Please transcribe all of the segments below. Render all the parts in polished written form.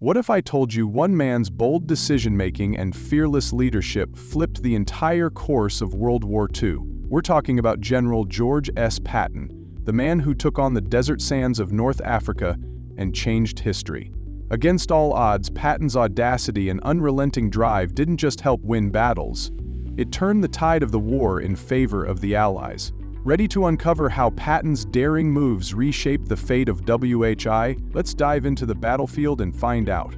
What if I told you one man's bold decision-making and fearless leadership flipped the entire course of World War II? We're talking about General George S. Patton, the man who took on the desert sands of North Africa and changed history. Against all odds, Patton's audacity and unrelenting drive didn't just help win battles. It turned the tide of the war in favor of the Allies. Ready to uncover how Patton's daring moves reshaped the fate of WWII? Let's dive into the battlefield and find out.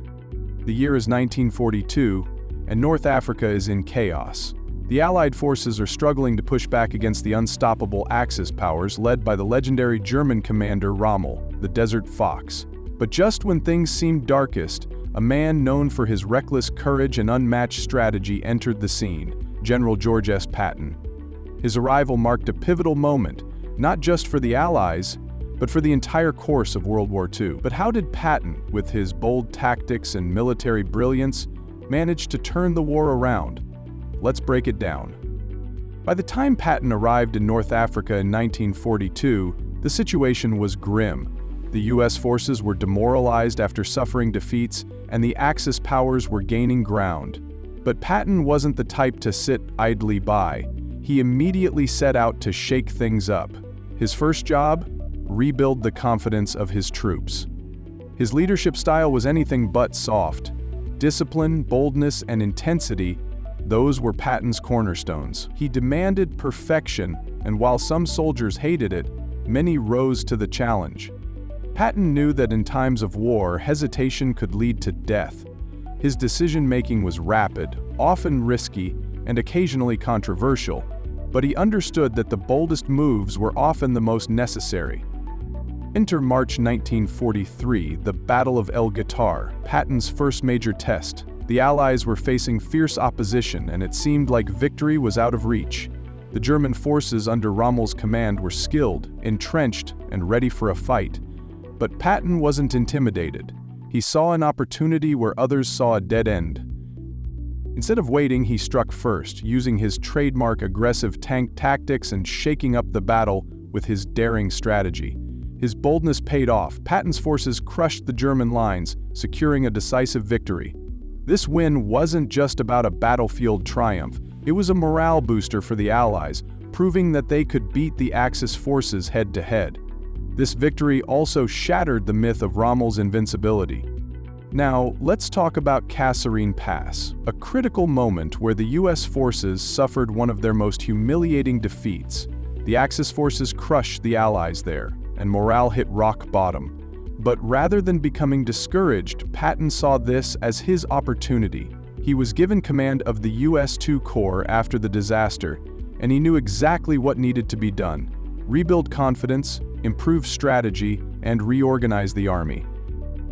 The year is 1942, and North Africa is in chaos. The Allied forces are struggling to push back against the unstoppable Axis powers led by the legendary German commander Rommel, the Desert Fox. But just when things seemed darkest, a man known for his reckless courage and unmatched strategy entered the scene, General George S. Patton. His arrival marked a pivotal moment, not just for the Allies, but for the entire course of World War II. But how did Patton, with his bold tactics and military brilliance, manage to turn the war around? Let's break it down. By the time Patton arrived in North Africa in 1942, the situation was grim. The US forces were demoralized after suffering defeats, and the Axis powers were gaining ground. But Patton wasn't the type to sit idly by. He immediately set out to shake things up. His first job? Rebuild the confidence of his troops. His leadership style was anything but soft. Discipline, boldness, and intensity, those were Patton's cornerstones. He demanded perfection, and while some soldiers hated it, many rose to the challenge. Patton knew that in times of war, hesitation could lead to death. His decision-making was rapid, often risky, and occasionally controversial, but he understood that the boldest moves were often the most necessary. Enter March 1943, the Battle of El Guitar, Patton's first major test. The Allies were facing fierce opposition, and it seemed like victory was out of reach. The German forces under Rommel's command were skilled, entrenched, and ready for a fight. But Patton wasn't intimidated. He saw an opportunity where others saw a dead end. Instead of waiting, he struck first, using his trademark aggressive tank tactics and shaking up the battle with his daring strategy. His boldness paid off. Patton's forces crushed the German lines, securing a decisive victory. This win wasn't just about a battlefield triumph. It was a morale booster for the Allies, proving that they could beat the Axis forces head-to-head. This victory also shattered the myth of Rommel's invincibility. Now, let's talk about Kasserine Pass, a critical moment where the US forces suffered one of their most humiliating defeats. The Axis forces crushed the Allies there, and morale hit rock bottom. But rather than becoming discouraged, Patton saw this as his opportunity. He was given command of the US II Corps after the disaster, and he knew exactly what needed to be done: rebuild confidence, improve strategy, and reorganize the army.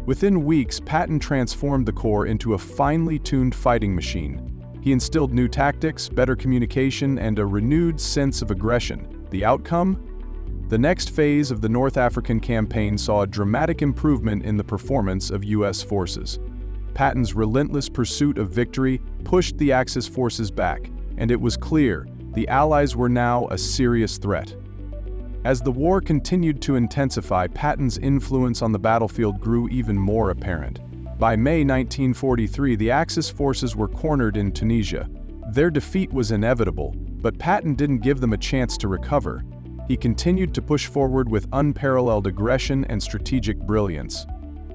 Within weeks, Patton transformed the Corps into a finely tuned fighting machine. He instilled new tactics, better communication, and a renewed sense of aggression. The outcome? The next phase of the North African campaign saw a dramatic improvement in the performance of US forces. Patton's relentless pursuit of victory pushed the Axis forces back, and it was clear the Allies were now a serious threat. As the war continued to intensify, Patton's influence on the battlefield grew even more apparent. By May 1943, the Axis forces were cornered in Tunisia. Their defeat was inevitable, but Patton didn't give them a chance to recover. He continued to push forward with unparalleled aggression and strategic brilliance.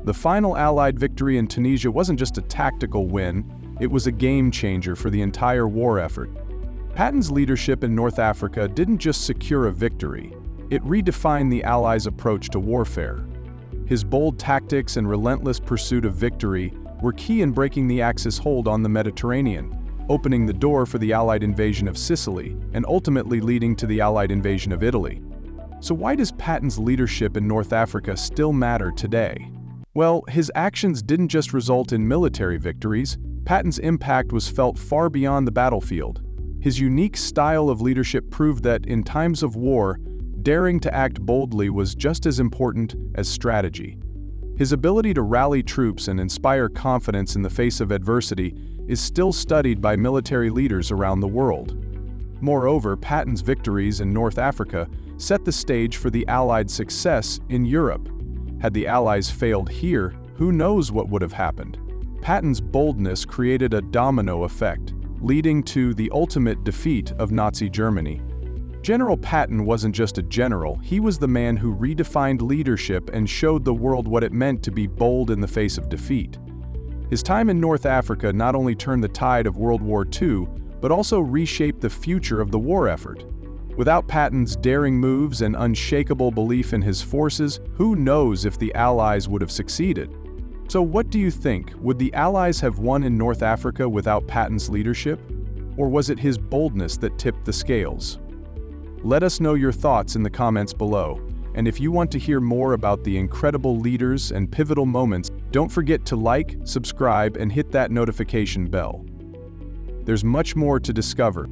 The final Allied victory in Tunisia wasn't just a tactical win, it was a game-changer for the entire war effort. Patton's leadership in North Africa didn't just secure a victory, it redefined the Allies' approach to warfare. His bold tactics and relentless pursuit of victory were key in breaking the Axis hold on the Mediterranean, opening the door for the Allied invasion of Sicily, and ultimately leading to the Allied invasion of Italy. So why does Patton's leadership in North Africa still matter today? Well, his actions didn't just result in military victories. Patton's impact was felt far beyond the battlefield. His unique style of leadership proved that in times of war, daring to act boldly was just as important as strategy. His ability to rally troops and inspire confidence in the face of adversity is still studied by military leaders around the world. Moreover, Patton's victories in North Africa set the stage for the Allied success in Europe. Had the Allies failed here, who knows what would have happened? Patton's boldness created a domino effect, leading to the ultimate defeat of Nazi Germany. General Patton wasn't just a general, he was the man who redefined leadership and showed the world what it meant to be bold in the face of defeat. His time in North Africa not only turned the tide of World War II, but also reshaped the future of the war effort. Without Patton's daring moves and unshakable belief in his forces, who knows if the Allies would have succeeded? So what do you think? Would the Allies have won in North Africa without Patton's leadership? Or was it his boldness that tipped the scales? Let us know your thoughts in the comments below. And if you want to hear more about the incredible leaders and pivotal moments, don't forget to like, subscribe, and hit that notification bell. There's much more to discover.